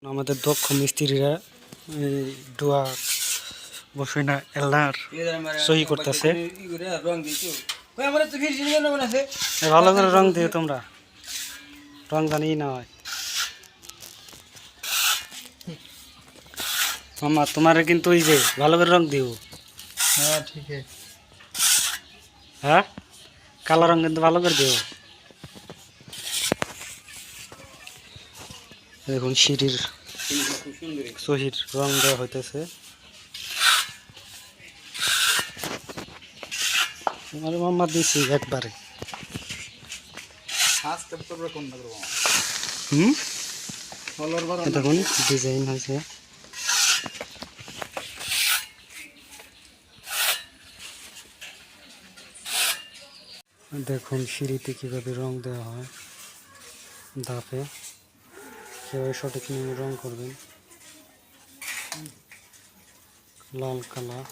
আমাদের দক্ষ মিস্ত্রিরা ডোয়া বসে না এলনার সহি করতেছে। ভালো করে রং দিও তোমরা, রং জানি না হয়। মামা তোমার কিন্তু ওই যে ভালো করে রং দিও। হ্যাঁ ঠিক আছে। হ্যাঁ কালো রং কিন্তু ভালো করে দিও। দেখুন সিঁড়ির সহির রং দেওয়া হইতেছে। তোমার মামা দিছি একবারে। দেখুন ডিজাইন হয়েছে। দেখুন সিঁড়িতে কিভাবে রং দেওয়া হয় ধাপে, কিভাবে সঠিক নিয়মে রং করবেন। লাল কালার।